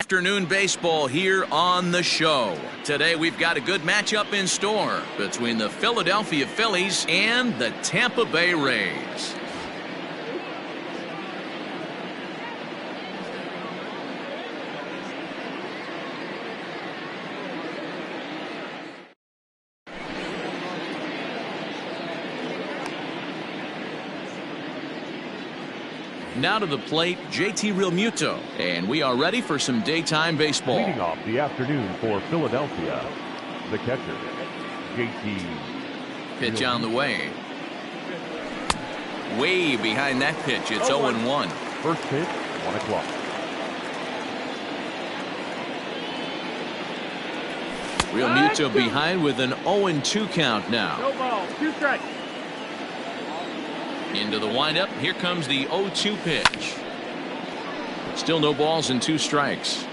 Afternoon baseball here on the show. Today we've got a good matchup in store between the Philadelphia Phillies and the Tampa Bay Rays. Now to the plate, JT Realmuto, and we are ready for some daytime baseball. Leading off the afternoon for Philadelphia, the catcher, JT. Pitch on the way. Way behind that pitch, it's 0-1. First pitch, 1 o'clock. Realmuto behind with an 0-2 count now. No ball, 2 strikes. Into the windup. Here comes the 0-2 pitch. Still no balls and 2 strikes.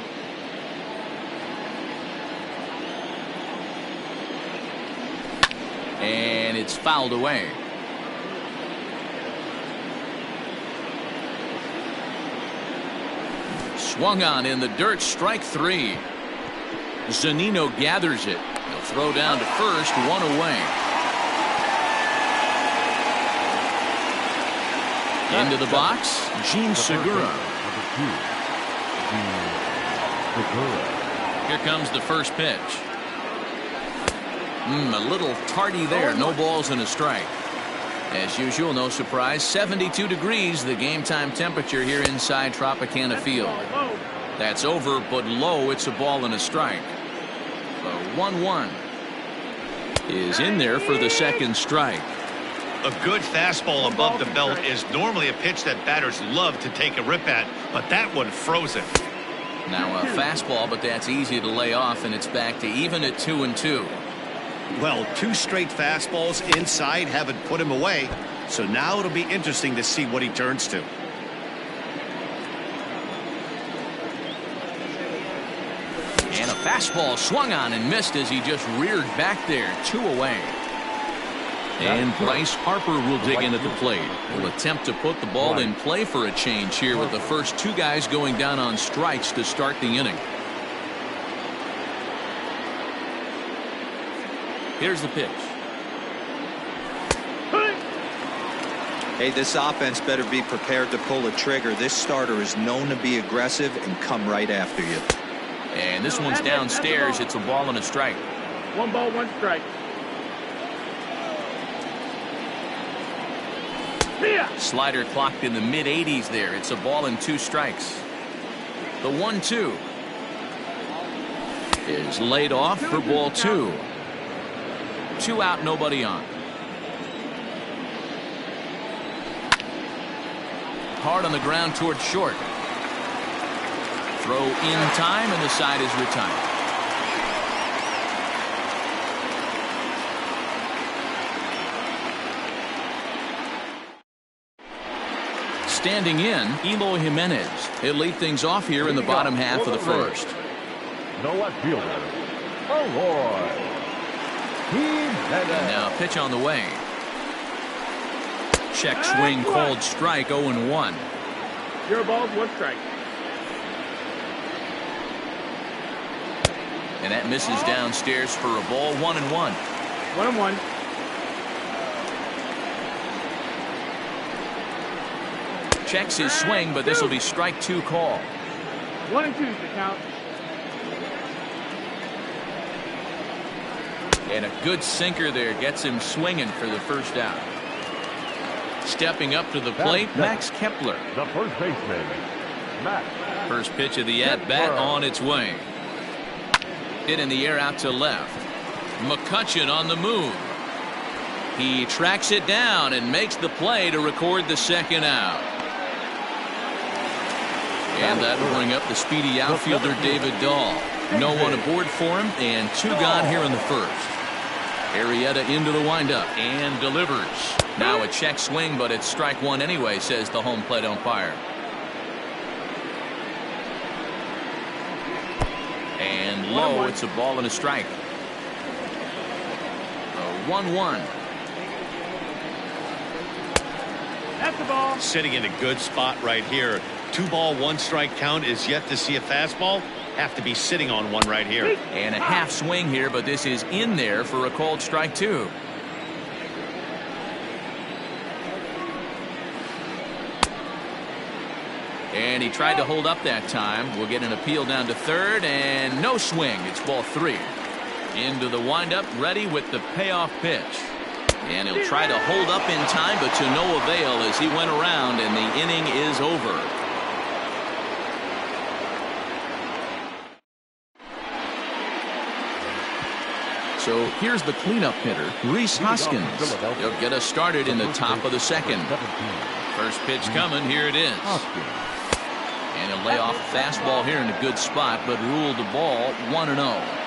And it's fouled away. Swung on in the dirt, strike 3. Zunino gathers it. He'll throw down to first, 1 away. Into the box, Gene Segura. Here comes the first pitch. A little tardy there. No balls and a strike. As usual, no surprise. 72 degrees, the game time temperature here inside Tropicana Field. That's over, but low. It's a ball and a strike. The 1-1 is in there for the second strike. A good fastball above the belt is normally a pitch that batters love to take a rip at, but that one froze it. Now a fastball, but that's easy to lay off, and it's back to even at 2-2. Well, 2 straight fastballs inside haven't put him away, so now it'll be interesting to see what he turns to. And a fastball swung on and missed as he just reared back there. 2 away. And Bryce Harper will dig in at the plate. Will attempt to put the ball in play for a change here with the first 2 guys going down on strikes to start the inning. Here's the pitch. Hey, this offense better be prepared to pull a trigger. This starter is known to be aggressive and come right after you. And this one's downstairs. It's a ball and a strike. 1 ball, 1 strike. Slider clocked in the mid-80s there. It's a ball and 2 strikes. The 1-2 is laid off for ball 2. 2 out, nobody on. Hard on the ground towards short. Throw in time, and the side is retired. Standing in, Eloy Jimenez. He'll lead things off here in the bottom half of the first. The left fielder, Eloy Jimenez. Now pitch on the way. Check swing called strike, 0-1. 0 balls, 1 strike. And that misses downstairs for a ball, 1-1. 1-1. Checks his swing, but this will be strike 2 call. 1-2 is the count. And a good sinker there gets him swinging for the first out. Stepping up to the plate, Max Kepler. The first baseman, Max. First pitch of the at-bat on its way. Hit in the air out to left. McCutchen on the move. He tracks it down and makes the play to record the second out. And that will bring up the speedy outfielder David Dahl. No one aboard for him, and 2 gone here in the first. Arrieta into the windup and delivers. Now a check swing, but it's strike 1 anyway, says the home plate umpire. And low, it's a ball and a strike. A 1-1. That's the ball. Sitting in a good spot right here. 2 ball, 1 strike count is yet to see a fastball. have to be sitting on one right here. And a half swing here, but this is in there for a called strike two. And he tried to hold up that time. We'll get an appeal down to third, and no swing. It's ball three. Into the windup, ready with the payoff pitch. And he'll try to hold up in time, but to no avail as he went around, and the inning is over. So here's the cleanup hitter, Rhys Hoskins. He'll get us started in the top of the second. First pitch coming, here it is. And he'll lay off a fastball here in a good spot, but ruled the ball 1-0.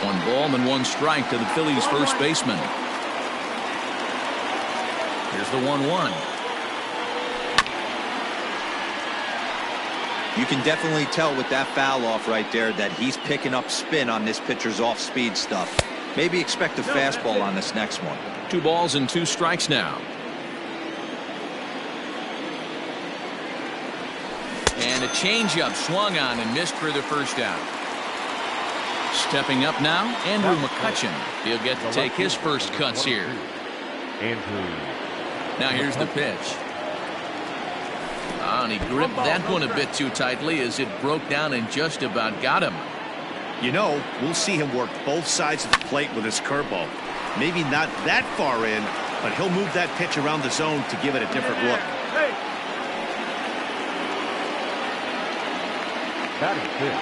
1 ball and 1 strike to the Phillies first baseman. Here's the 1-1. You can definitely tell with that foul off right there that he's picking up spin on this pitcher's off-speed stuff. Maybe expect a fastball on this next one. 2 balls and 2 strikes now. And a changeup swung on and missed for the first out. Stepping up now, Andrew McCutchen. He'll get to take his first cuts here. Now here's the pitch. And he gripped that one a bit too tightly as it broke down and just about got him. You know, we'll see him work both sides of the plate with his curveball. Maybe not that far in, but he'll move that pitch around the zone to give it a different look.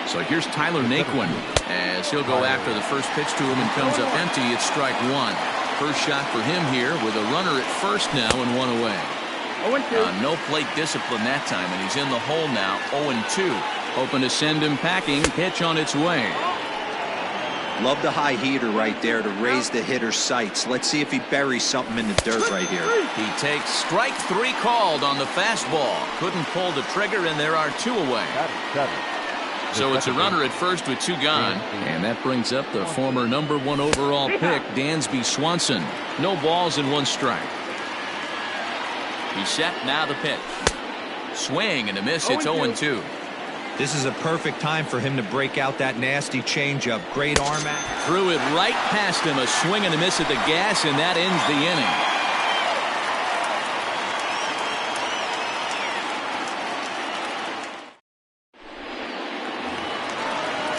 So here's Tyler Naquin as he'll go after the first pitch to him and comes up empty. It's strike 1. First shot for him here with a runner at first now and 1 away. No plate discipline that time, and he's in the hole now, 0-2. Hoping to send him packing. Pitch on its way. Love the high heater right there to raise the hitter's sights. Let's see if he buries something in the dirt right here. He takes strike 3 called on the fastball. Couldn't pull the trigger, and there are 2 away. So it's a runner at first with 2 gone. And that brings up the former #1 overall pick, Dansby Swanson. No balls and 1 strike. He's set, now the pitch. Swing and a miss, it's 0-2. This is a perfect time for him to break out that nasty changeup. Great arm act. Threw it right past him, a swing and a miss at the gas, and that ends the inning.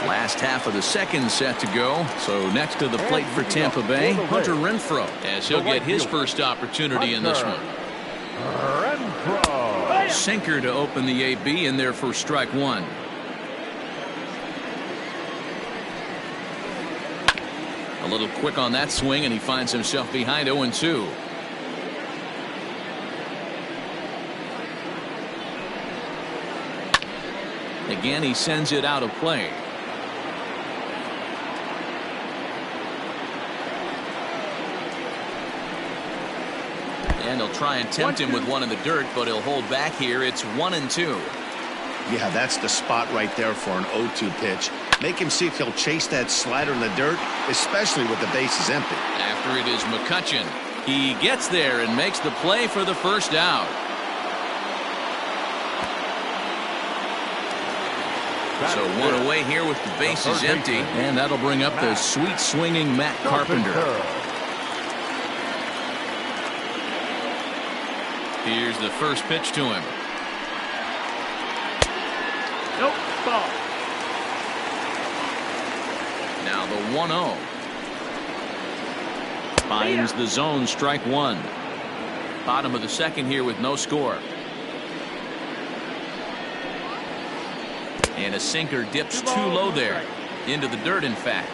Last half of the second set to go. So next to the plate for Tampa Bay, Hunter Renfroe, as he'll get his first opportunity in this one. Sinker to open the AB in there for strike 1. A little quick on that swing, and he finds himself behind 0-2. Again, he sends it out of play. And he'll try and tempt him with one in the dirt, but he'll hold back here. It's 1-2. Yeah, that's the spot right there for an 0-2 pitch. Make him see if he'll chase that slider in the dirt, especially with the bases empty. After it is McCutchen. He gets there and makes the play for the first out. So 1 away here with the bases empty. And that'll bring up the sweet swinging Matt Carpenter. Here's the first pitch to him. Nope, ball. Now the 1-0. Finds the zone, strike 1. Bottom of the second here with no score. And a sinker dips too low there. Into the dirt, in fact.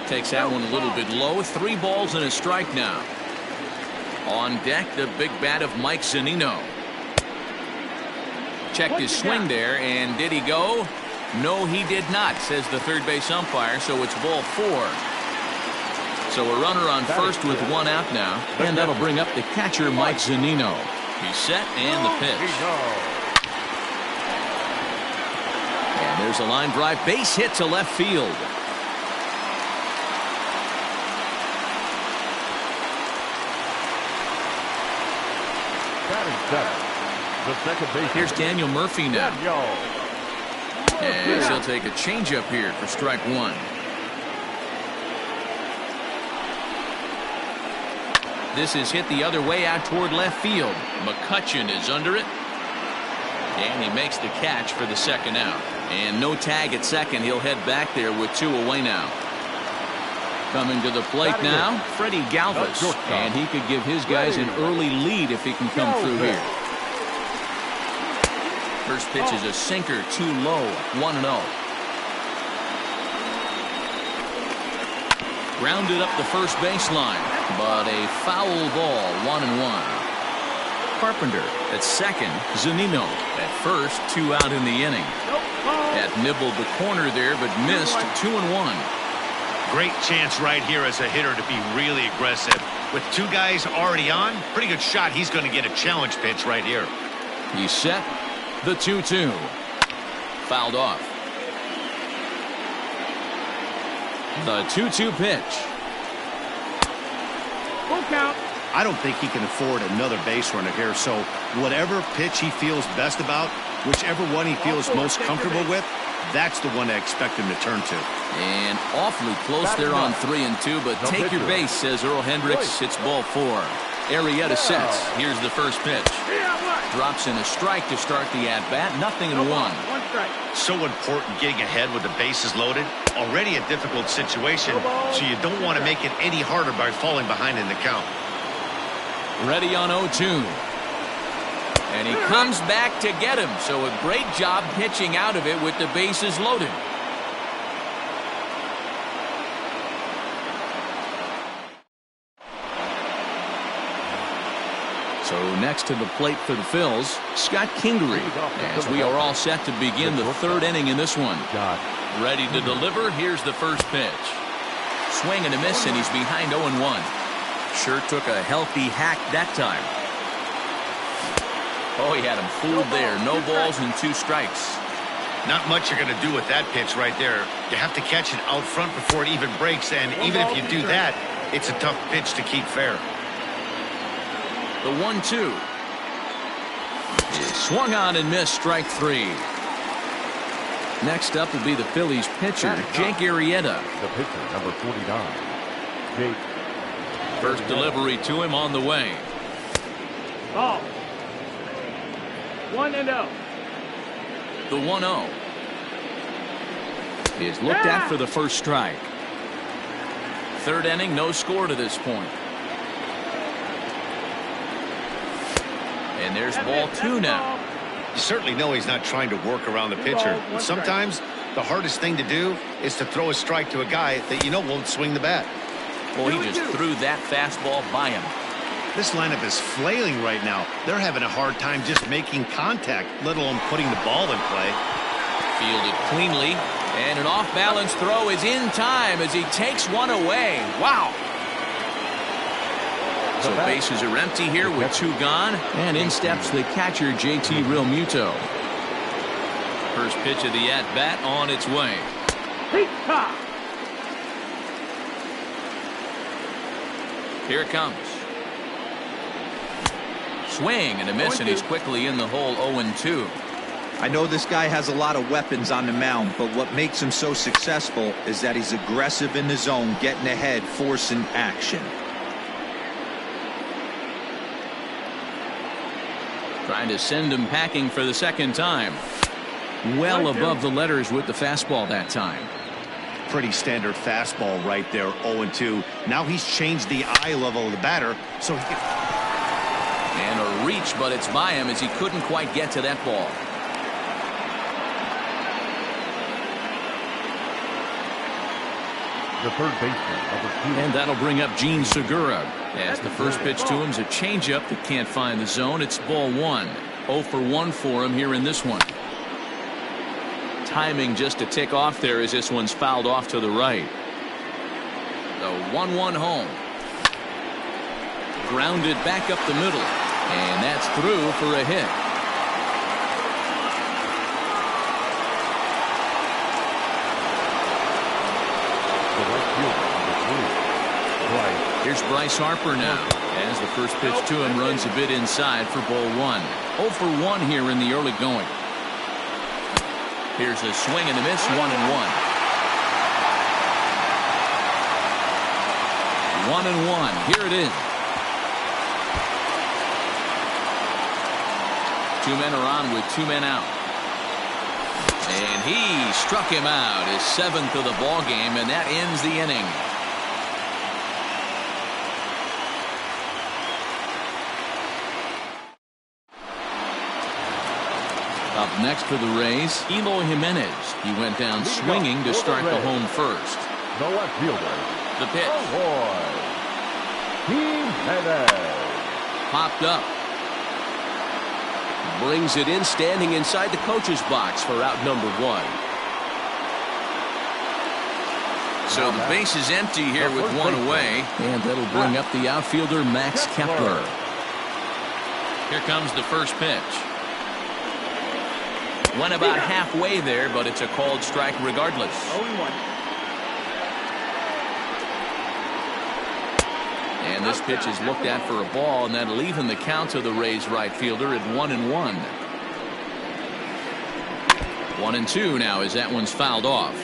Takes that one a little bit low. 3 balls and a strike now. On deck, the big bat of Mike Zunino. Checked his swing there, and did he go? No, he did not, says the third base umpire, so it's ball 4. So a runner on first with 1 out now, and that'll bring up the catcher, Mike Zunino. He's set, and the pitch. And there's a line drive, base hit to left field. set. The second base. Here's Daniel Murphy now. Daniel. And he'll take a changeup here for strike one. This is hit the other way out toward left field. McCutchen is under it. And he makes the catch for the second out. And no tag at second. He'll head back there with two away now. Coming to the plate now, Freddie Galvis. And he could give his guys an early lead if he can come through here. First pitch is a sinker, too low, 1-0. Grounded up the first baseline, but a foul ball, 1-1. Carpenter at second, Zunino at first, 2 out in the inning. That nibbled the corner there, but missed, 2-1. Great chance right here as a hitter to be really aggressive. With two guys already on, pretty good shot. He's going to get a challenge pitch right here. He's set. The 2-2. Fouled off. The 2-2 pitch. Full count. I don't think he can afford another base runner here, so whatever pitch he feels best about, whichever one he feels most comfortable with, that's the one I expect him to turn to. And awfully close there on 3-2, but take your base, says Earl Hendricks. It's ball 4. Arrieta sets. Here's the first pitch. Drops in a strike to start the at-bat. 0-1. 1 strike. So important getting ahead with the bases loaded. Already a difficult situation, so you don't want to make it any harder by falling behind in the count. Ready on 0-2. And he comes back to get him. So a great job pitching out of it with the bases loaded. So next to the plate for the Phils, Scott Kingery, as we are all set to begin the third inning in this one. Ready to deliver. Here's the first pitch. Swing and a miss, and he's behind 0-1. Sure took a healthy hack that time. Oh, he had him fooled there. No balls and 2 strikes. Not much you're going to do with that pitch right there. You have to catch it out front before it even breaks, and even if you do that, it's a tough pitch to keep fair. The 1-2 is swung on and missed, strike 3. Next up will be the Phillies pitcher, Jake Arrieta. The pitcher, number 49, Jake. First delivery to him on the way. Ball. 1-0. The 1-0 is looked at for the first strike. Third inning, no score to this point. And there's ball 2 now. You certainly know he's not trying to work around the pitcher. And sometimes the hardest thing to do is to throw a strike to a guy that you know won't swing the bat. Well, he just threw that fastball by him. This lineup is flailing right now. They're having a hard time just making contact, let alone putting the ball in play. Fielded cleanly, and an off-balance throw is in time as he takes one away. Wow. So bases are empty here with 2 gone, and in steps the catcher, JT Realmuto. First pitch of the at-bat on its way. Here it comes. Swing and a miss, and he's quickly in the hole. 0-2. I know this guy has a lot of weapons on the mound, but what makes him so successful is that he's aggressive in the zone, getting ahead, forcing action. Trying to send him packing for the second time. Well above the letters with the fastball that time. Pretty standard fastball right there, 0-2. Now he's changed the eye level of the batter, so he can... And a reach, but it's by him as he couldn't quite get to that ball. The third baseman, number 2. And that'll bring up Gene Segura. As the first pitch to him is a changeup that can't find the zone. It's ball 1. 0 for 1 for him here in this one. Timing just to tick off there as this one's fouled off to the right. The 1-1 home. Grounded back up the middle. And that's through for a hit. The right fielder, number 3, Bryce Here's Bryce Harper now, as the first pitch to him runs a bit inside for ball 1. 0 for 1 here in the early going. Here's a swing and a miss, 1-1. 1-1. Here it is. 2 men are on with 2 men out. And he struck him out, his 7th of the ball game, and that ends the inning. Up next for the Rays, Eloy Jimenez. He went down swinging to start the home first. The left fielder. The pitch. Jimenez. Popped up. Brings it in, standing inside the coach's box for out number 1. So the base is empty here with 1 away. And that'll bring up the outfielder, Max Kepler. Here comes the first pitch. Went about halfway there, but it's a called strike regardless. 0-1. And this pitch is looked at for a ball, and that'll even the count to the Rays right fielder at 1-1. 1-2 now as that one's fouled off.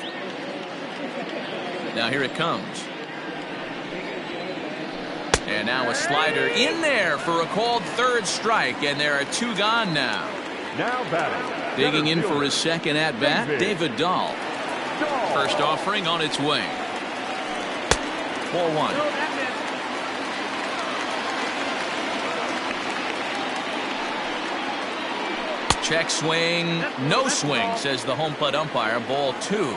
Now here it comes. And now a slider in there for a called third strike, and there are 2 gone now. Now batting. Digging in for his second at-bat, David Dahl. First offering on its way. 4-1. Check swing, no swing, says the home plate umpire. Ball 2.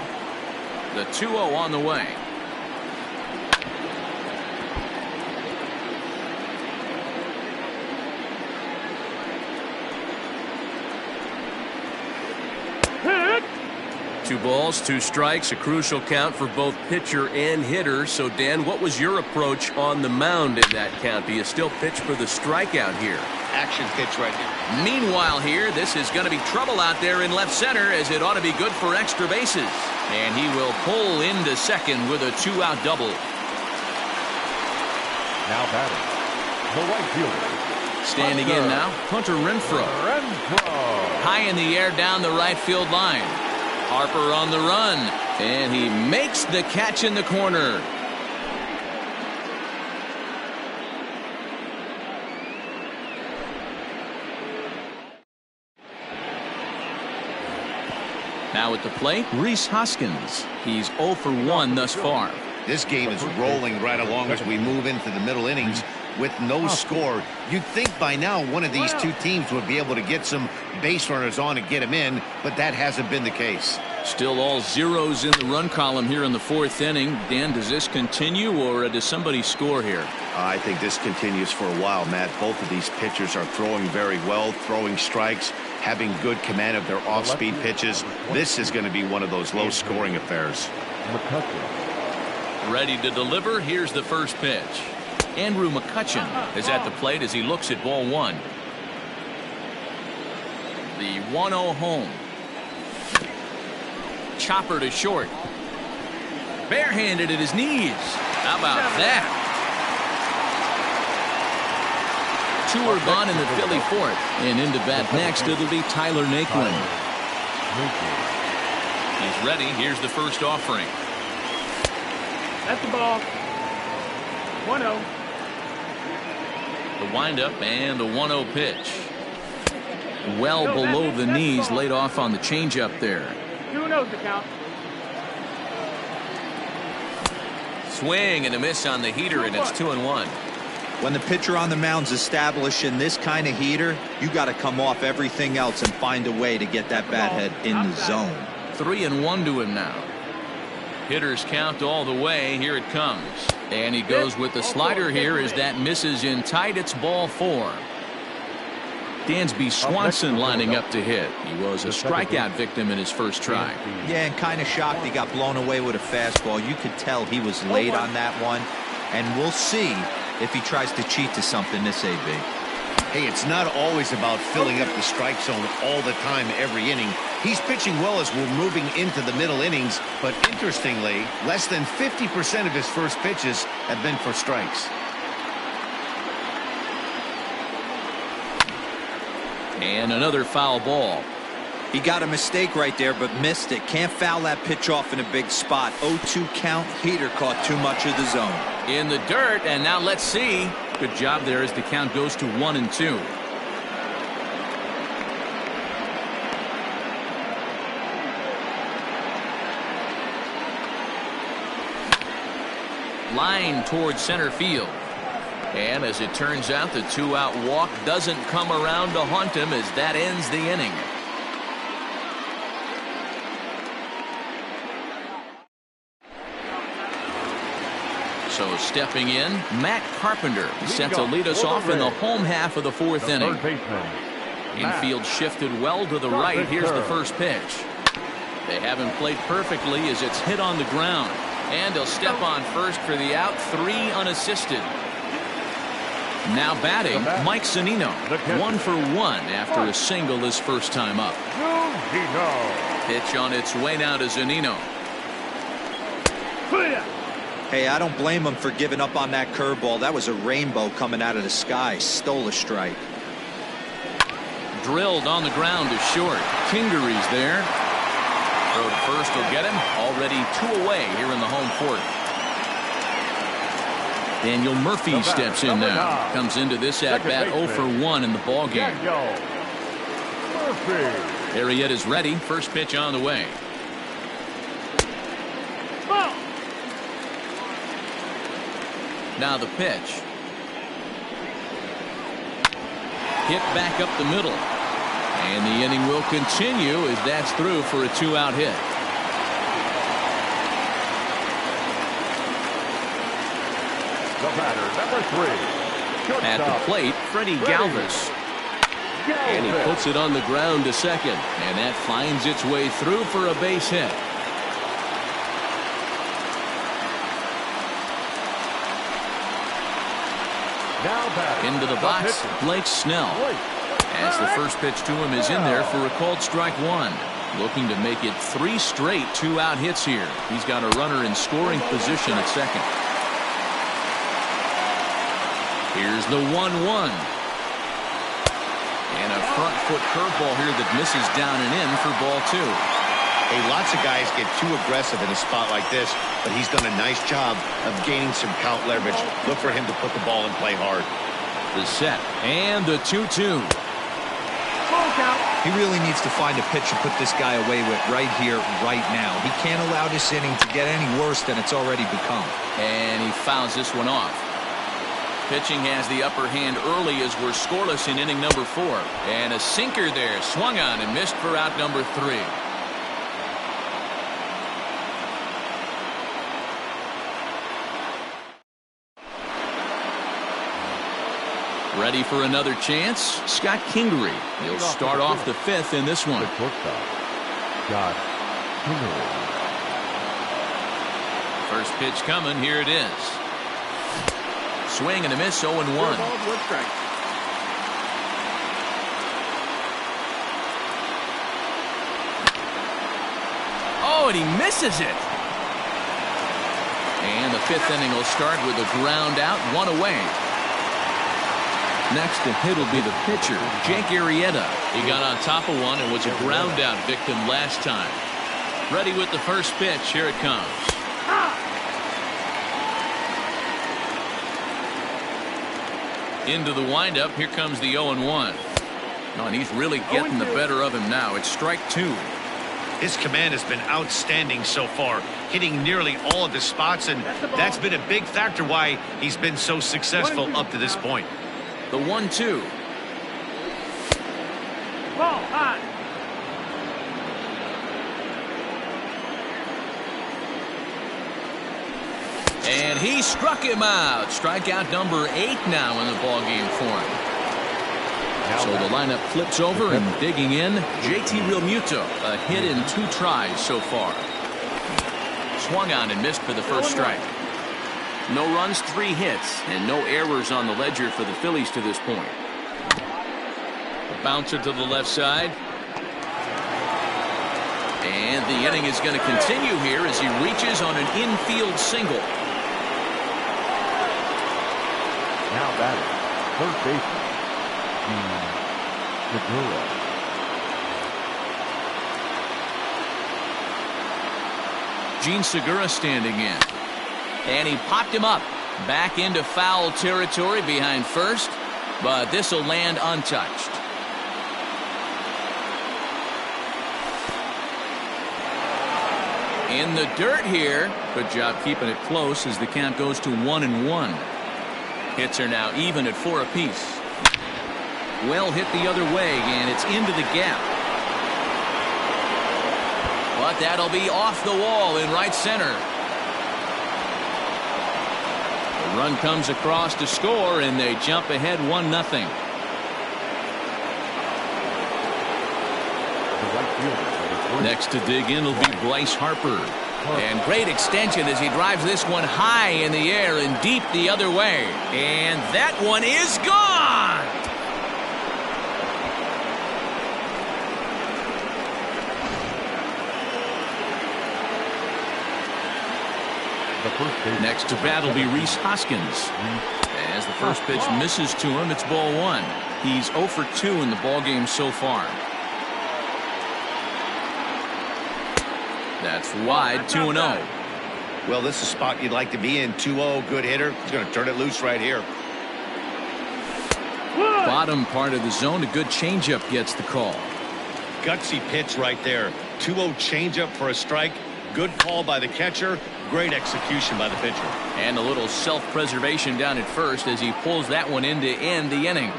The 2-0 on the way. Hit. 2 balls, 2 strikes, a crucial count for both pitcher and hitter. So, Dan, what was your approach on the mound in that count? Do you still pitch for the strikeout here? Action pitch right here. Meanwhile here, this is going to be trouble out there in left center, as it ought to be good for extra bases. And he will pull into second with a 2-out double. Now batting. The right fielder. Standing in now, Hunter Renfroe. High in the air down the right field line. Harper on the run, and he makes the catch in the corner. Now at the plate, Rhys Hoskins. He's 0 for 1 thus far. This game is rolling right along as we move into the middle innings with no score. You'd think by now one of these 2 teams would be able to get some base runners on and get them in, but that hasn't been the case. Still all zeros in the run column here in the 4th inning. Dan, does this continue, or does somebody score here? I think this continues for a while, Matt. Both of these pitchers are throwing very well, throwing strikes, having good command of their off-speed pitches. This is going to be one of those low-scoring affairs. Ready to deliver. Here's the first pitch. Andrew McCutchen is at the plate as he looks at ball 1. The 1-0 home. Chopper to short. Barehanded at his knees. How about that? 2 are gone in the Philly 4th. And into bat next, it'll be Tyler Naquin. He's ready. Here's the first offering. That's the ball. 1-0. The windup and the 1-0 pitch. Well below the knees, laid off on the changeup there. 2-0 to count. Swing and a miss on the heater, and it's 2-1. When the pitcher on the mound's establishing this kind of heater, you got to come off everything else and find a way to get that bat head in the zone. 3-1 to him now. Hitters count all the way. Here it comes. And he goes with the slider here as that misses in tight. It's ball 4. Dansby Swanson lining up to hit. He was a strikeout victim in his first try. Yeah, and kind of shocked he got blown away with a fastball. You could tell he was late on that one. And we'll see if he tries to cheat to something this AB. Hey, it's not always about filling up the strike zone all the time every inning. He's pitching well as we're moving into the middle innings, but interestingly, less than 50% of his first pitches have been for strikes. And another foul ball. He got a mistake right there, but missed it. Can't foul that pitch off in a big spot. 0-2 count. Heater caught too much of the zone. In the dirt, and now let's see. Good job there as the count goes to 1-2. Line towards center field. And as it turns out, the two-out walk doesn't come around to haunt him as that ends the inning. So stepping in, Matt Carpenter set to lead us off in the home half of the fourth inning. Infield shifted well to the right. Here's the first pitch. They haven't played perfectly as it's hit on the ground. And he'll step on first for the out, 3 unassisted. Now batting, Mike Zunino. 1 for 1 after a single his first time up. Pitch on its way now to Zunino. Hey, I don't blame him for giving up on that curveball. That was a rainbow coming out of the sky. Stole a strike. Drilled on the ground to short. Kingery's there. Throw to first will get him. Already 2 away here in the home fourth. Daniel Murphy steps in now. Comes into this at-bat 0 for 1 in the ballgame. Arrieta's ready. First pitch on the way. Now the pitch. Hit back up the middle. And the inning will continue as that's through for a 2-out hit. The batter, number 3. At the plate, Freddie Galvis. And he puts it on the ground to second. And that finds its way through for a base hit. Into the box, Blake Snell. As the first pitch to him is in there for a called strike 1. Looking to make it 3 straight 2-out hits here. He's got a runner in scoring position at second. Here's the 1-1. And a front foot curveball here that misses down and in for ball 2. Hey, lots of guys get too aggressive in a spot like this, but he's done a nice job of gaining some count leverage. Look for him to put the ball and play hard. The set and the 2-2. He really needs to find a pitch to put this guy away with right here, right now. He can't allow this inning to get any worse than it's already become. And he fouls this one off. Pitching has the upper hand early as we're scoreless in inning number 4. And a sinker there, swung on and missed for out number 3. Ready for another chance? Scott Kingery. He'll start off the 5th in this one. Scott Kingery. First pitch coming. Here it is. Swing and a miss, 0-1. Oh, and he misses it. And the 5th inning will start with a ground out, 1 away. Next to hit will be the pitcher, Jake Arrieta. He got on top of one and was a ground out victim last time. Ready with the first pitch. Here it comes. Into the windup. Here comes the 0-1. Oh, and he's really getting the better of him now. It's strike 2. His command has been outstanding so far, hitting nearly all of the spots, and that's been a big factor why he's been so successful up to this point. The 1-2. Ball high. And he struck him out. Strikeout number 8 now in the ballgame for him. So the lineup flips over and digging in, JT Realmuto. A hit in 2 tries so far. Swung on and missed for the first strike. No runs, 3 hits, and no errors on the ledger for the Phillies to this point. A bouncer to the left side. And the inning is going to continue here as he reaches on an infield single. Now batting, third baseman, Segura. Gene Segura standing in. And he popped him up. Back into foul territory behind first. But this will land untouched. In the dirt here. Good job keeping it close as the count goes to 1-1. Hits are now even at 4 apiece. Well hit the other way, and it's into the gap. But that'll be off the wall in right center. The run comes across to score, and they jump ahead 1-0. Next to dig in will be Bryce Harper. And great extension as he drives this one high in the air and deep the other way. And that one is gone. Next to bat will be Rhys Hoskins. As the first pitch misses to him, it's ball 1. He's 0 for 2 in the ballgame so far. That's wide, 2-0. Well, this is a spot you'd like to be in. 2-0, good hitter. He's going to turn it loose right here. Bottom part of the zone, a good changeup gets the call. Gutsy pitch right there. 2-0 changeup for a strike. Good call by the catcher. Great execution by the pitcher. And a little self-preservation down at first as he pulls that one in to end the inning.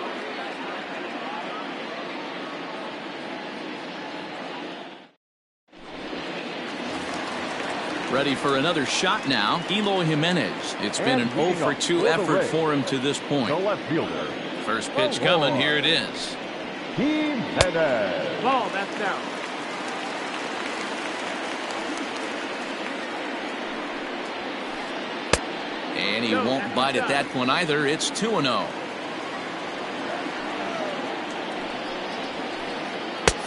Ready for another shot now. Eloy Jimenez. It's been an 0 for 2 effort for him to this point. First pitch coming. Here it is. Jimenez. Ball, that's down. And he won't bite at that one either. It's 2-0.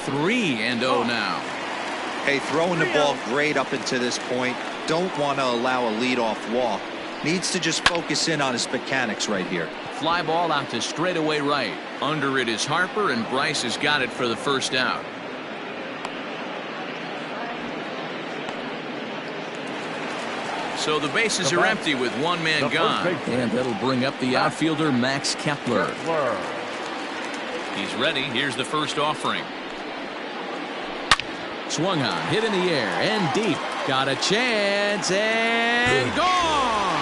3-0 now. Hey, throwing the ball great up until this point. Don't want to allow a leadoff walk. Needs to just focus in on his mechanics right here. Fly ball out to straightaway right. Under it is Harper, and Bryce has got it for the first out. So the bases are empty with one man gone. And that'll bring up the outfielder, Max Kepler. He's ready. Here's the first offering. Swung on, hit in the air, and deep. Got a chance, and gone!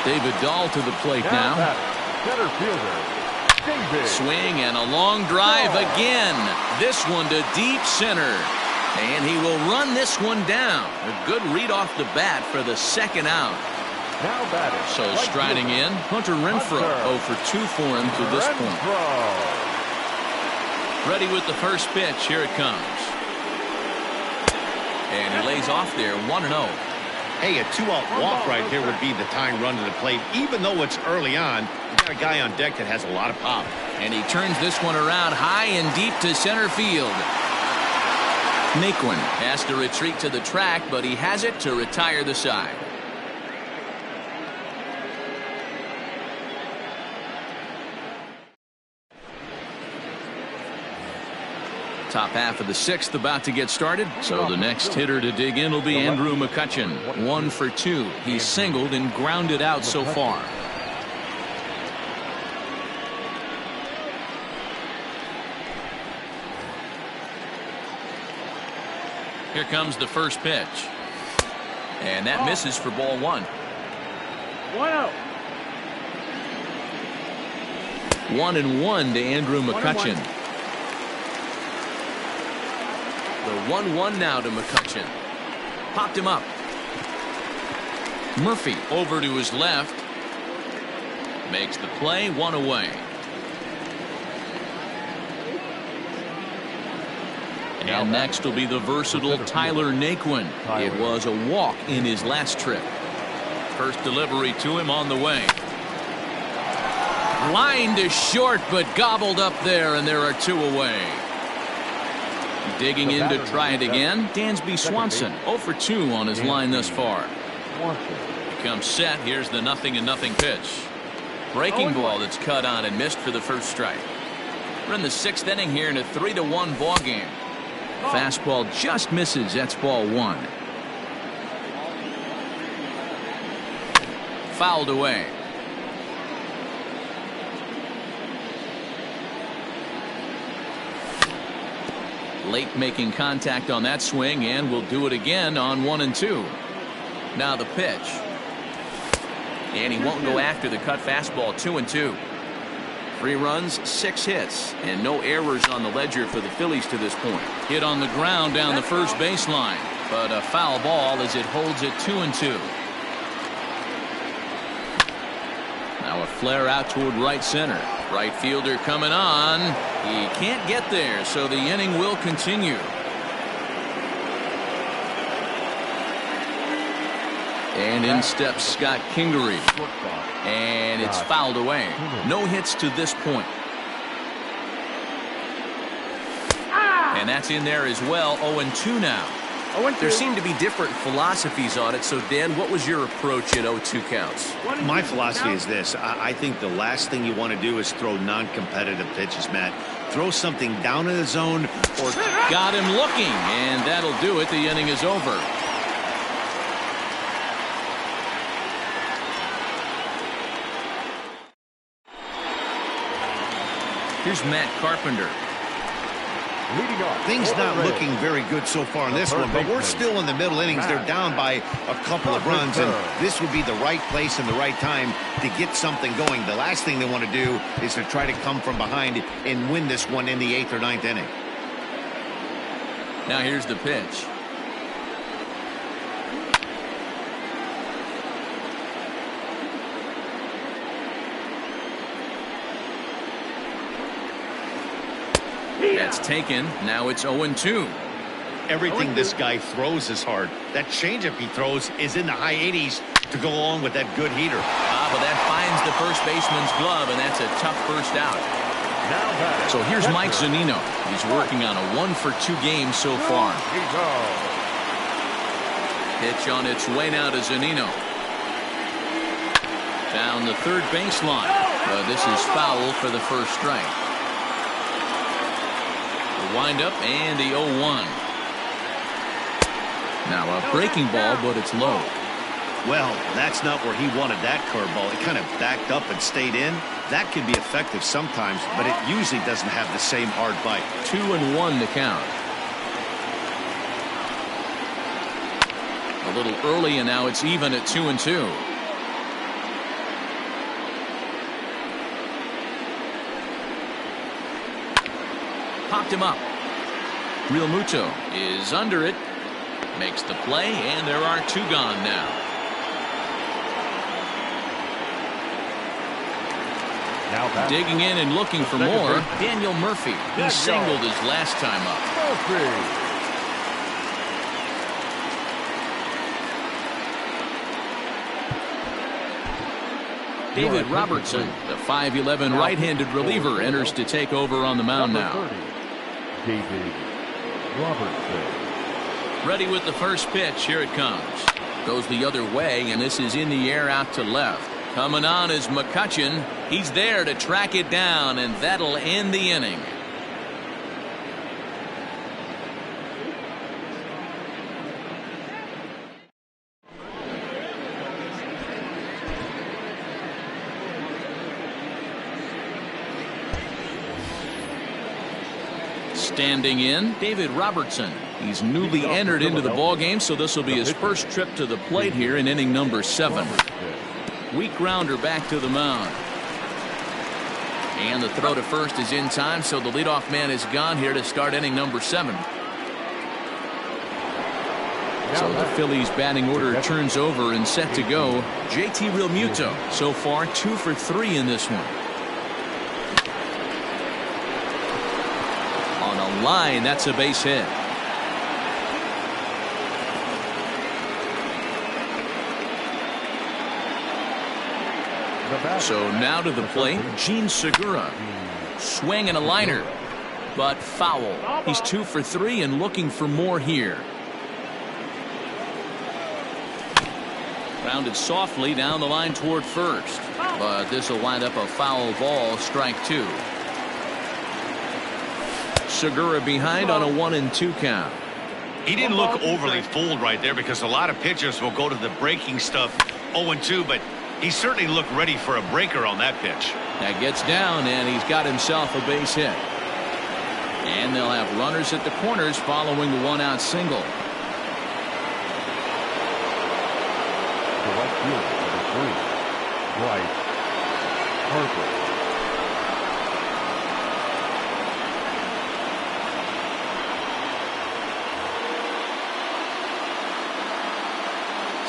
David Dahl to the plate now. Center fielder, David. Swing and a long drive again. This one to deep center. And he will run this one down. A good read off the bat for the second out. Now batting. So striding in, Hunter Renfroe. 0 for 2 for him to this point. Ready with the first pitch. Here it comes. And he lays off there, 1-0. Hey, a 2-out walk right here would be the tying run to the plate. Even though it's early on, you got a guy on deck that has a lot of pop. And he turns this one around high and deep to center field. Naquin has to retreat to the track, but he has it to retire the side. Top half of the 6th about to get started. So the next hitter to dig in will be Andrew McCutchen. 1 for 2. He's singled and grounded out so far. Here comes the first pitch. And that misses for ball 1. 1-0. 1-1 to Andrew McCutchen. The 1-1 now to McCutchen. Popped him up. Murphy over to his left. Makes the play, 1 away. And next will be the versatile Tyler Naquin. It was a walk in his last trip. First delivery to him on the way. Line to short, but gobbled up there, and there are 2 away. Digging in to try it again, Dansby Swanson, 0 for 2 on his line thus far. Comes set. Here's the 0-0 pitch. Breaking ball that's cut on and missed for the first strike. We're in the 6th inning here in a 3-1 ball game. Fastball just misses. That's ball 1. Fouled away. Late making contact on that swing, and will do it again on 1 and 2. Now the pitch. And he won't go after the cut fastball. 2 and 2. 3 runs, 6 hits, and no errors on the ledger for the Phillies to this point. Hit on the ground down the first baseline, but a foul ball as it holds it 2 and 2. Now a flare out toward right center. Right fielder coming on. He can't get there, so the inning will continue. And in steps Scott Kingery. And it's fouled away. No hits to this point. And that's in there as well. 0-2 now. There seem to be different philosophies on it. So, Dan, what was your approach at 0-2 counts? My philosophy is this. I think the last thing you want to do is throw non-competitive pitches, Matt. Throw something down in the zone or... Got him looking, and that'll do it. The inning is over. Here's Matt Carpenter. Things not looking very good so far in this one, but we're still in the middle innings. They're down by a couple of runs, and this would be the right place and the right time to get something going. The last thing they want to do is to try to come from behind and win this one in the 8th or 9th inning. Now here's the pitch. That's taken. Now it's 0-2. Everything this guy throws is hard. That changeup he throws is in the high 80s to go along with that good heater. But that finds the first baseman's glove, and that's a tough first out. So here's Mike Zunino. He's working on a 1 for 2 game so far. Pitch on its way now to Zunino. Down the third baseline. But this is foul for the first strike. Wind up and the 0-1. Now a breaking ball, but it's low. Well, that's not where he wanted that curveball. It kind of backed up and stayed in. That can be effective sometimes, but it usually doesn't have the same hard bite. 2-1 to count. A little early, and now it's even at 2-2. Popped him up. Real Muto is under it. Makes the play, and there are 2 gone now. Digging in and looking for more. Daniel Murphy. He singled his last time up. David Robertson, the 5'11" right-handed reliever, enters to take over on the mound now. David Robertson. Ready with the first pitch. Here it comes. Goes the other way, and this is in the air out to left. Coming on is McCutchen. He's there to track it down, and that'll end the inning. Standing in, David Robertson. He's newly entered into the ballgame, so this will be his first trip to the plate here in inning number 7. Weak grounder back to the mound. And the throw to first is in time, so the leadoff man is gone here to start inning number 7. So the Phillies batting order turns over and set to go. JT Realmuto so far 2 for 3 in this one. On a line, that's a base hit. So now to the plate, Gene Segura. Swing and a liner. but foul. He's 2 for 3 and looking for more here. Grounded softly down the line toward first, but this will wind up a foul ball, strike 2. Segura behind on a 1-2 count. He didn't look overly fooled right there because a lot of pitchers will go to the breaking stuff 0-2, but he certainly looked ready for a breaker on that pitch. That gets down, and he's got himself a base hit. And they'll have runners at the corners following the 1-out single. The left fielder, number 3, Bryce Harper.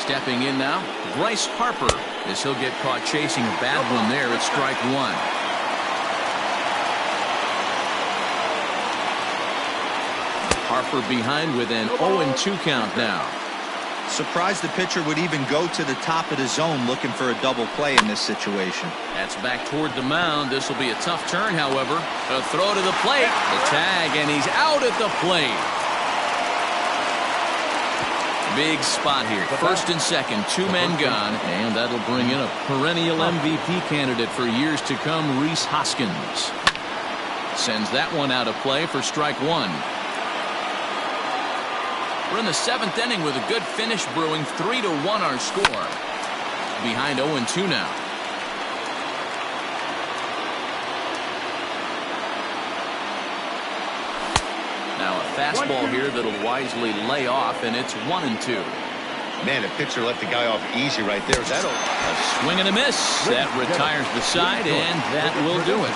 Stepping in now, Bryce Harper, as he'll get caught chasing a bad one there at strike 1. Harper behind with an 0-2 count now. Surprised the pitcher would even go to the top of the zone looking for a double play in this situation. That's back toward the mound. This will be a tough turn, however. A throw to the plate, the tag, and he's out at the plate. Big spot here. First and second, 2 men gone, and that'll bring in a perennial MVP candidate for years to come, Rhys Hoskins. Sends that one out of play for strike 1. We're in the 7th inning with a good finish brewing. 3-1 our score. Behind 0-2 now. Now a fastball here that'll wisely lay off, and it's 1-2. Man, the pitcher let the guy off easy right there. That'll a swing and a miss. That retires the side, and that will do it.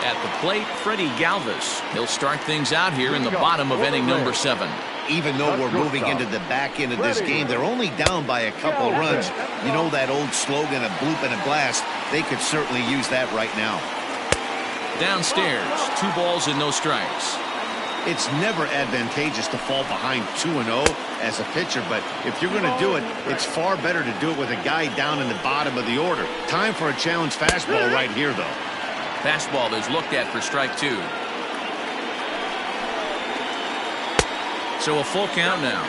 At the plate, Freddie Galvis. He'll start things out here in the bottom of inning number 7. Even though we're moving into the back end of this game, they're only down by a couple runs. You know that old slogan, a bloop and a blast? They could certainly use that right now. Downstairs, 2 balls and no strikes. It's never advantageous to fall behind 2-0 as a pitcher, but if you're going to do it, it's far better to do it with a guy down in the bottom of the order. Time for a challenge fastball right here, though. Fastball is looked at for strike 2. So a full count now.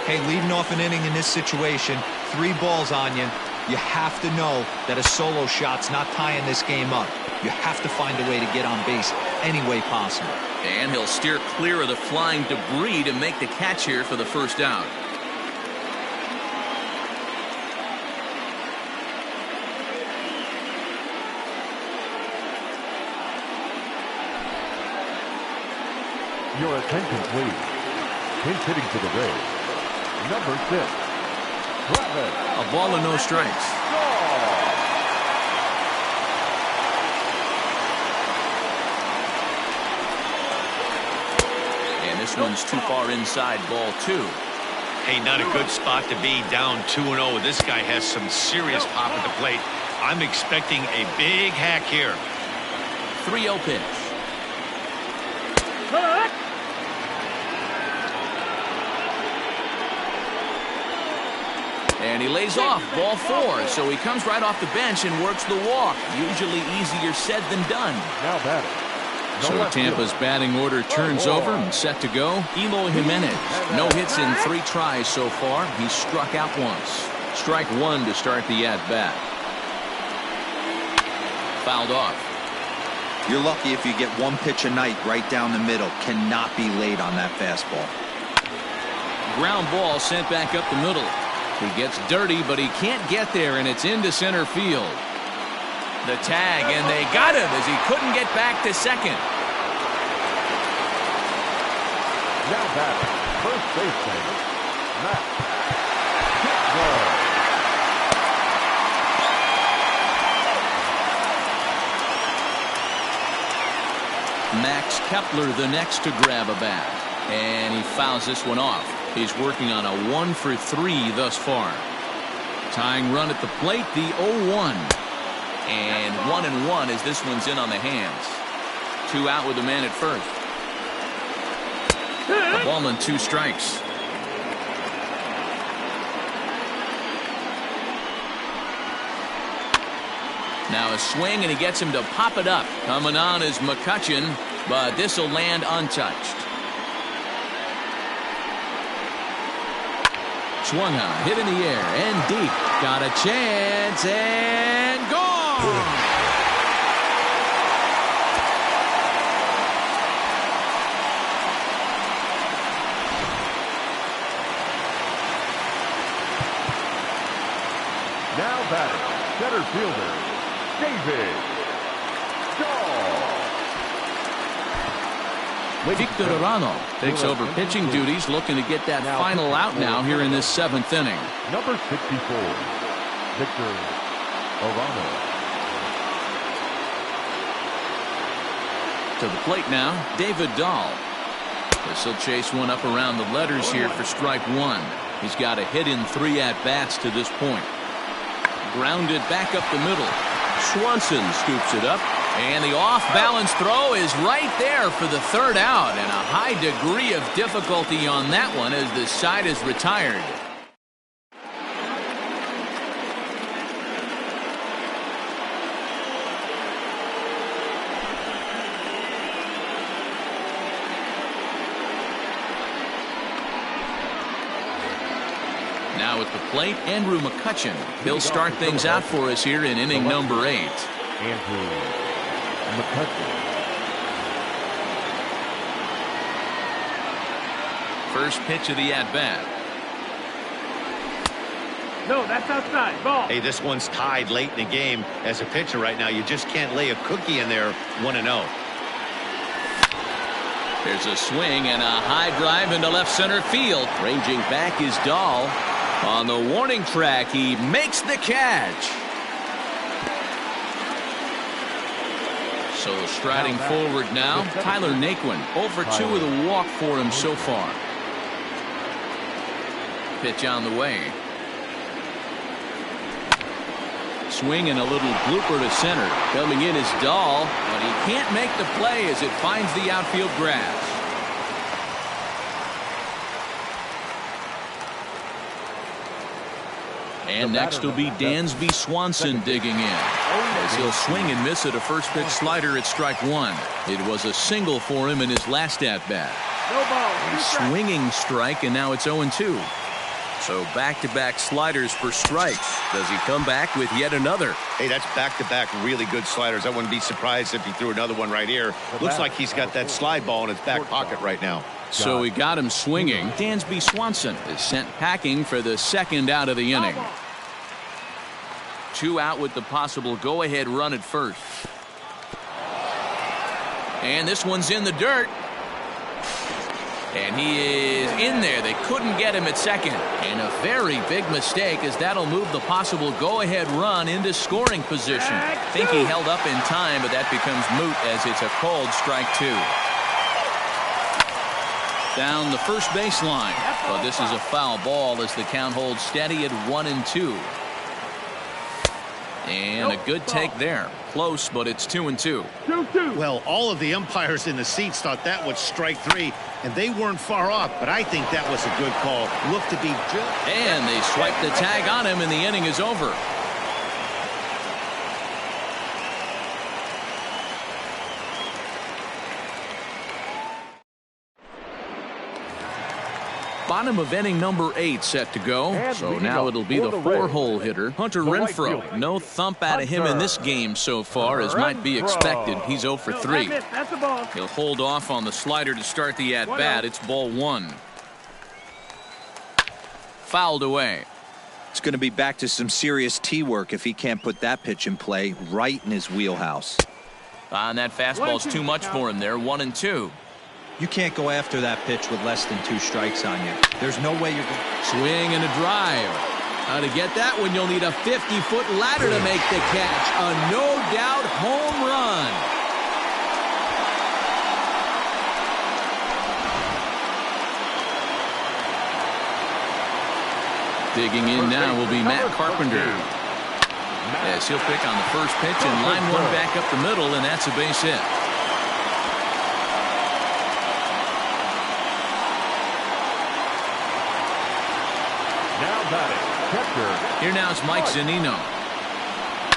Hey, leading off an inning in this situation, 3 balls on you. You have to know that a solo shot's not tying this game up. You have to find a way to get on base any way possible. And he'll steer clear of the flying debris to make the catch here for the first out. Your attention, please. Pinch hitting to the Rays, number 6, Travis. A ball and no strikes. And this one's too far inside, ball 2. Hey, not a good spot to be, down 2-0. This guy has some serious pop at the plate. I'm expecting a big hack here. 3-0 pitch. And he lays off, ball 4. So he comes right off the bench and works the walk. Usually easier said than done. Now batting. So Tampa's batting order turns over and set to go. Eloy Jimenez. No hits in 3 tries so far. He's struck out once. Strike 1 to start the at-bat. Fouled off. You're lucky if you get 1 pitch a night right down the middle. Cannot be late on that fastball. Ground ball sent back up the middle. He gets dirty, but he can't get there, and it's into center field. The tag, and they got him as he couldn't get back to second. Now batting, first baseman, Matt Kepler. Max Kepler the next to grab a bat, and he fouls this one off. He's working on a 1 for 3 thus far. Tying run at the plate, the 0-1. And 1-1 as this one's in on the hands. 2 out with the man at first. A ball and 2 strikes. Now a swing, and he gets him to pop it up. Coming on is McCutchen, but this will land untouched. Swung on, hit in the air, and deep. Got a chance, and gone! Now batting, center fielder, David Shaw. Victor Arano takes over pitching duties, looking to get that final out now here in this 7th inning. Number 64, Victor Arano. To the plate now, David Dahl. This will chase one up around the letters here for strike one. He's got a hit in 3 at-bats to this point. Grounded back up the middle. Swanson scoops it up, and the off-balance throw is right there for the 3rd out, and a high degree of difficulty on that one as the side is retired. Now at the plate, Andrew McCutchen. He'll start things out for us here in inning number 8. Andrew McCutchen. First pitch of the at-bat. No, that's outside. Ball. Hey, this one's tied late in the game. As a pitcher right now, you just can't lay a cookie in there 1-0. There's a swing and a high drive into left center field. Ranging back is Dahl. On the warning track, he makes the catch. So striding forward now, Tyler Naquin. 0 for 2 with a walk for him so far. Pitch on the way. Swing and a little blooper to center. Coming in is Dahl, but he can't make the play as it finds the outfield grass. And next will be Dansby Swanson digging in, as he'll swing and miss at a first pitch slider at strike one. It was a single for him in his last at-bat. No ball. A swinging strike, and now it's 0-2. So back-to-back sliders for strikes. Does he come back with yet another? Hey, that's back-to-back really good sliders. I wouldn't be surprised if he threw another one right here. Looks like he's got that slide ball in his back pocket right now. So he got him swinging. Dansby Swanson is sent packing for the 2nd out of the inning. 2 out with the possible go-ahead run at first. And this one's in the dirt. And he is in there. They couldn't get him at second. And a very big mistake, as that'll move the possible go-ahead run into scoring position. I think he held up in time, but that becomes moot as it's a cold strike 2. Down the first baseline. But this is a foul ball as the count holds steady at 1-2. And a good take there. Close, but it's 2-2. 2-2. Well, all of the umpires in the seats thought that was strike 3, and they weren't far off, but I think that was a good call. Looked to be just... And they swipe the tag on him, and the inning is over. Bottom of inning number 8 set to go. So now it'll be the 4-hole hitter, Hunter Renfroe. No thump out of him in this game so far, as might be expected. He's 0 for 3. That's the ball. He'll hold off on the slider to start the at-bat. It's ball 1. Fouled away. It's going to be back to some serious tee work if he can't put that pitch in play right in his wheelhouse. And that fastball's too much for him there. 1-2. You can't go after that pitch with less than 2 strikes on you. There's no way you're going to... Swing and a drive. Now to get that one, you'll need a 50-foot ladder to make the catch. A no-doubt home run. Digging in now will be Matt Carpenter. Yes, he'll pick on the first pitch and line one back up the middle, and that's a base hit. Now batting, catcher. Here now is Mike Zunino.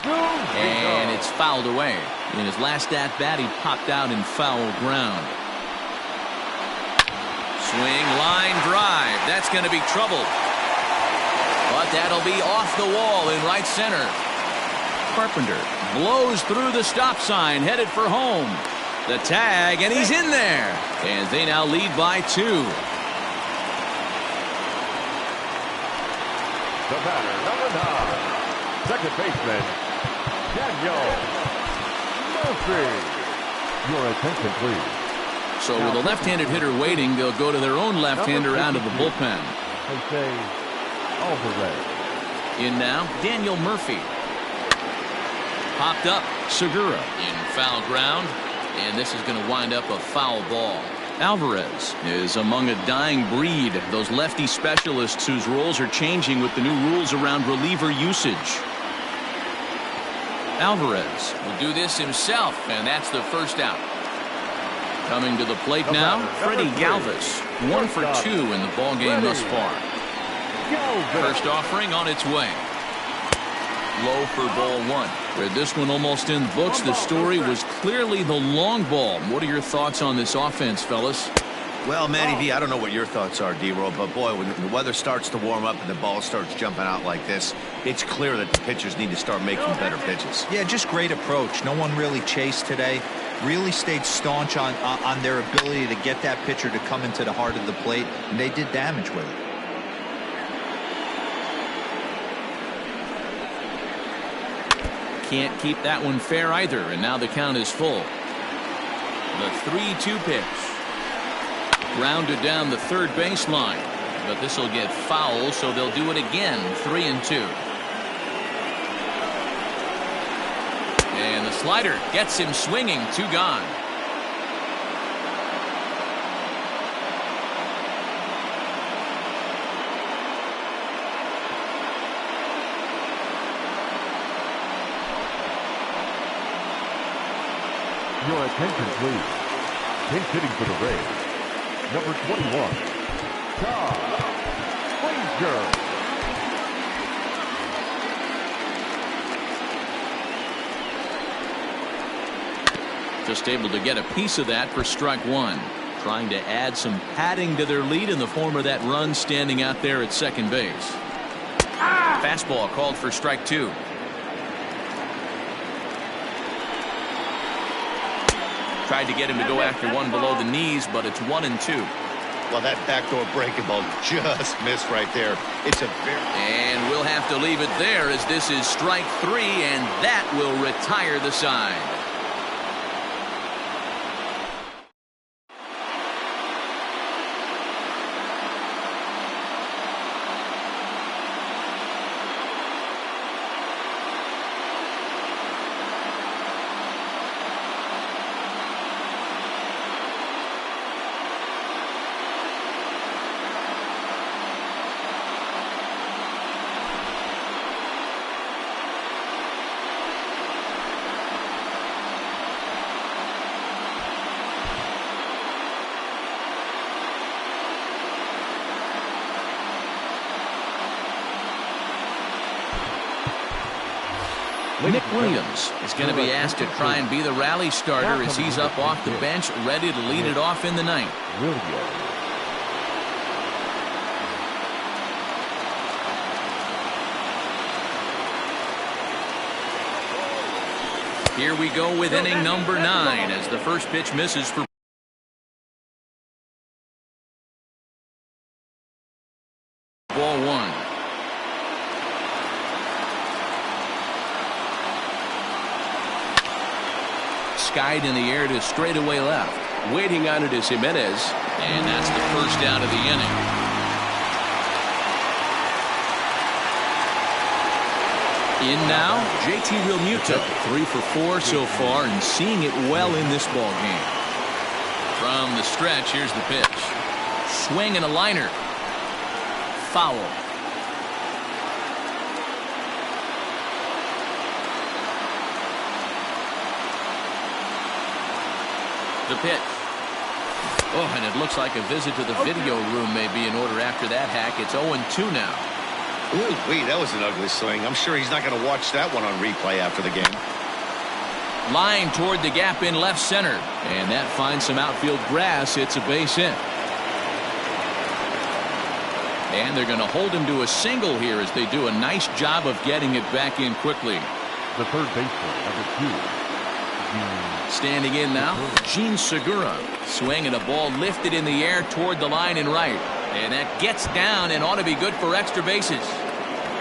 And it's fouled away. In his last at-bat, he popped out in foul ground. Swing, line, drive. That's going to be trouble. But that'll be off the wall in right center. Carpenter blows through the stop sign, headed for home. The tag, and he's in there. And they now lead by 2. The batter, number 9, second baseman, Daniel Murphy. Your attention, please. So with a left-handed hitter waiting, they'll go to their own left-hander out of the bullpen. Jose Alvarez. In now, Daniel Murphy. Popped up, Segura in foul ground, and this is going to wind up a foul ball. Alvarez is among a dying breed, those lefty specialists whose roles are changing with the new rules around reliever usage. Alvarez will do this himself, and that's the first out. Coming to the plate now, Freddie Galvis, 1 for 2 in the ballgame thus far. First offering on its way. Low for ball 1. With this one almost in the books, the story was clearly the long ball. What are your thoughts on this offense, fellas? Well, Matty V, I don't know what your thoughts are, D-Roll, but boy, when the weather starts to warm up and the ball starts jumping out like this, it's clear that the pitchers need to start making better pitches. Yeah, just great approach. No one really chased today. Really stayed staunch on their ability to get that pitcher to come into the heart of the plate, and they did damage with it. Can't keep that one fair either, and now the count is full. The 3-2 pitch. Grounded down the third baseline, but this will get foul, so they'll do it again. 3-2. And the slider gets him swinging. 2 gone. Your attention, please. Pinch hitting for the Rays, number 21, Todd Frazier. Just able to get a piece of that for strike 1. Trying to add some padding to their lead in the form of that run standing out there at second base. Fastball called for strike 2. Tried to get him to go after one below the knees, but it's 1-2. Well, that backdoor breaking ball just missed right there. It's a very... And we'll have to leave it there as this is strike 3, and that will retire the side. Nick Williams is going to be asked to try and be the rally starter as he's up off the bench, ready to lead it off in the ninth. Here we go with inning number 9 as the first pitch misses for ball 1. Skied in the air to straightaway left. Waiting on it is Jimenez, and that's the first out of the inning. In now, JT Realmuto, 3 for 4 so far, and seeing it well in this ball game. From the stretch, here's the pitch. Swing and a liner. Foul. The pitch. Oh, and it looks like a visit to the video room may be in order after that hack. It's 0-2 now. Ooh, that was an ugly swing. I'm sure he's not going to watch that one on replay after the game. Line toward the gap in left center. And that finds some outfield grass. It's a base hit. And they're going to hold him to a single here as they do a nice job of getting it back in quickly. The third baseman, number 2. Standing in now, Gene Segura. Swing and a ball lifted in the air toward the line and right. And that gets down and ought to be good for extra bases.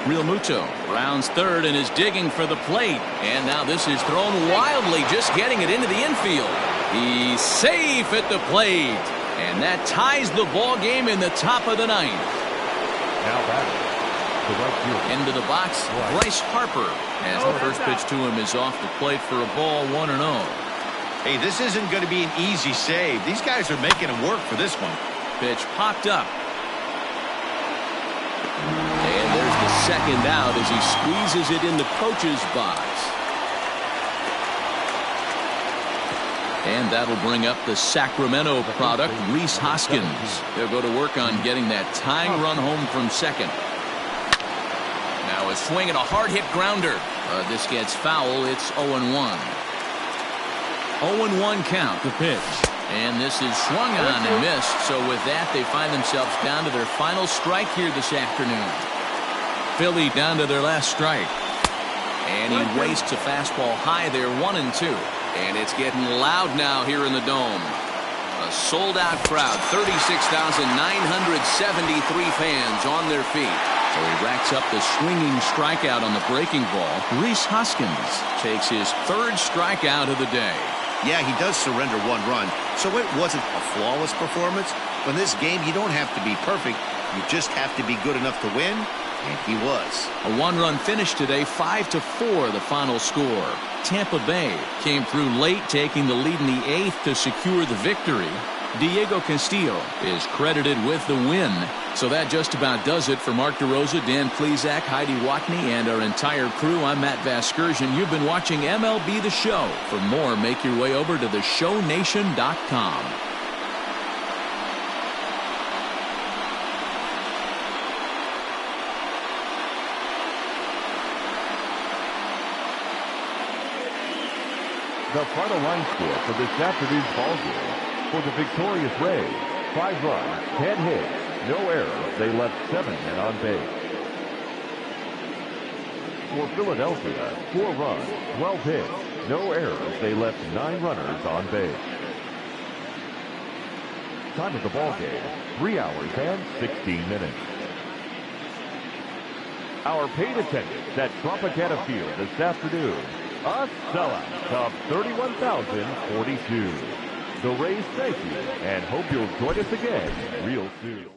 Real Muto rounds third and is digging for the plate. And now this is thrown wildly, just getting it into the infield. He's safe at the plate. And that ties the ball game in the top of the ninth. Now batting, the right fielder. Into the box, Bryce Harper. As the first pitch to him is off the plate for a ball, 1-0. Hey, this isn't going to be an easy save. These guys are making him work for this one. Pitch popped up. And there's the second out as he squeezes it in the coach's box. And that'll bring up the Sacramento product, Rhys Hoskins. They'll go to work on getting that tying run home from second. Now a swing and a hard hit grounder. This gets foul. It's 0-1. 0-1 count, the pitch. And this is swung on and missed. So with that, they find themselves down to their final strike here this afternoon. Philly down to their last strike. And he wastes a fastball high there, 1-2. And it's getting loud now here in the Dome. A sold-out crowd, 36,973 fans on their feet. So he racks up the swinging strikeout on the breaking ball. Rhys Hoskins takes his third strikeout of the day. Yeah, he does surrender one run, so it wasn't a flawless performance. But in this game, you don't have to be perfect. You just have to be good enough to win, and he was. A one-run finish today, 5-4 the final score. Tampa Bay came through late, taking the lead in the 8th to secure the victory. Diego Castillo is credited with the win. So that just about does it for Mark DeRosa, Dan Plesac, Heidi Watney, and our entire crew. I'm Matt Vasgersian. You've been watching MLB The Show. For more, make your way over to theshownation.com. The final line score for this afternoon's ball game. For the victorious Rays, 5 runs, 10 hits, no errors. They left 7 men on base. For Philadelphia, 4 runs, 12 hits, no errors. They left 9 runners on base. Time of the ball game, 3 hours and 16 minutes. Our paid attendance at Tropicana Field this afternoon, a sellout of 31,042. The Rays thank you and hope you'll join us again real soon.